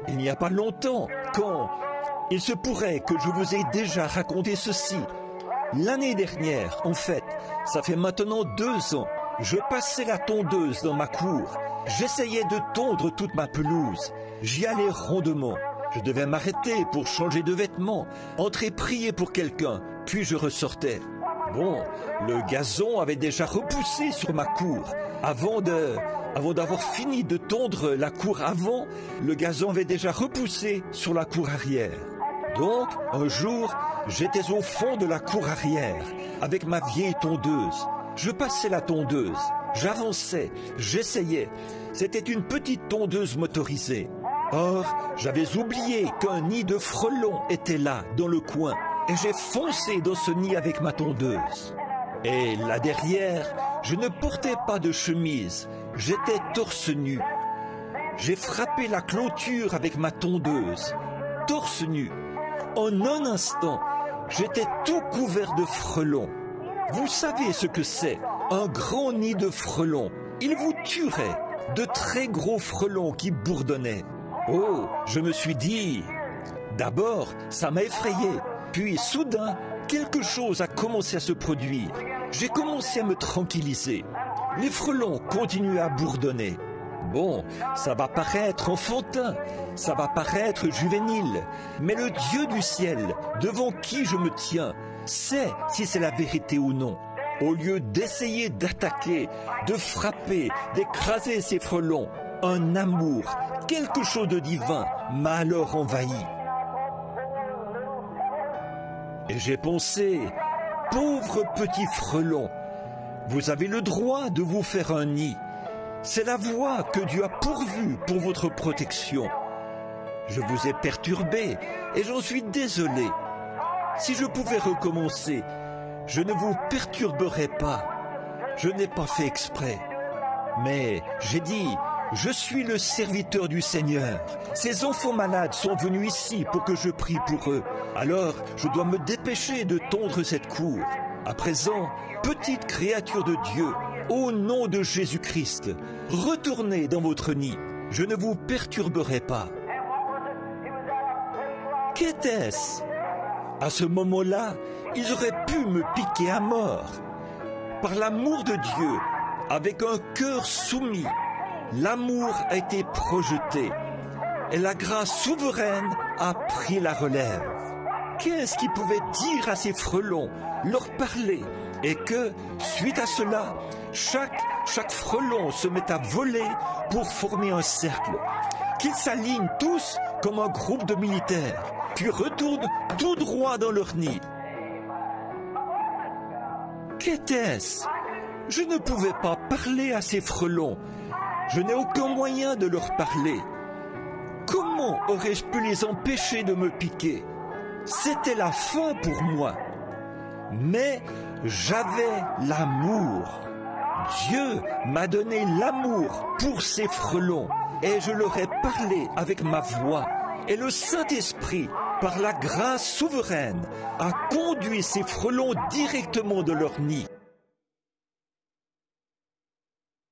il n'y a pas longtemps, quand il se pourrait que je vous ai déjà raconté ceci. L'année dernière, en fait, ça fait maintenant 2 ans, je passais la tondeuse dans ma cour. J'essayais de tondre toute ma pelouse. J'y allais rondement. Je devais m'arrêter pour changer de vêtements, entrer prier pour quelqu'un, puis je ressortais. Bon, le gazon avait déjà repoussé sur ma cour. Avant d'avoir fini de tondre la cour avant, le gazon avait déjà repoussé sur la cour arrière. Donc, un jour, j'étais au fond de la cour arrière, avec ma vieille tondeuse. Je passais la tondeuse, j'avançais, j'essayais. C'était une petite tondeuse motorisée. Or, j'avais oublié qu'un nid de frelons était là, dans le coin, et j'ai foncé dans ce nid avec ma tondeuse. Et là derrière, je ne portais pas de chemise, j'étais torse nu. J'ai frappé la clôture avec ma tondeuse, torse nu. En un instant, j'étais tout couvert de frelons. Vous savez ce que c'est, un grand nid de frelons. Il vous tuerait, de très gros frelons qui bourdonnaient. Oh, je me suis dit... D'abord, ça m'a effrayé. Puis, soudain, quelque chose a commencé à se produire. J'ai commencé à me tranquilliser. Les frelons continuaient à bourdonner. Bon, ça va paraître enfantin, ça va paraître juvénile, mais le Dieu du ciel, devant qui je me tiens, sait si c'est la vérité ou non. Au lieu d'essayer d'attaquer, de frapper, d'écraser ces frelons, un amour, quelque chose de divin m'a alors envahi. Et j'ai pensé, pauvre petit frelon, vous avez le droit de vous faire un nid. C'est la voie que Dieu a pourvue pour votre protection. Je vous ai perturbé et j'en suis désolé. Si je pouvais recommencer, je ne vous perturberais pas. Je n'ai pas fait exprès. Mais j'ai dit, je suis le serviteur du Seigneur. Ces enfants malades sont venus ici pour que je prie pour eux. Alors, je dois me dépêcher de tondre cette cour. À présent, petite créature de Dieu, au nom de Jésus-Christ, retournez dans votre nid. Je ne vous perturberai pas. Qu'était-ce? À ce moment-là, ils auraient pu me piquer à mort. Par l'amour de Dieu, avec un cœur soumis, l'amour a été projeté et la grâce souveraine a pris la relève. Qu'est-ce qu'ils pouvaient dire à ces frelons, leur parler, et que, suite à cela, chaque frelon se met à voler pour former un cercle, qu'ils s'alignent tous comme un groupe de militaires, puis retournent tout droit dans leur nid. Qu'était-ce? Je ne pouvais pas parler à ces frelons. Je n'ai aucun moyen de leur parler. Comment aurais-je pu les empêcher de me piquer? C'était la fin pour moi. Mais j'avais l'amour. Dieu m'a donné l'amour pour ces frelons et je leur ai parlé avec ma voix. Et le Saint-Esprit, par la grâce souveraine, a conduit ces frelons directement de leur nid.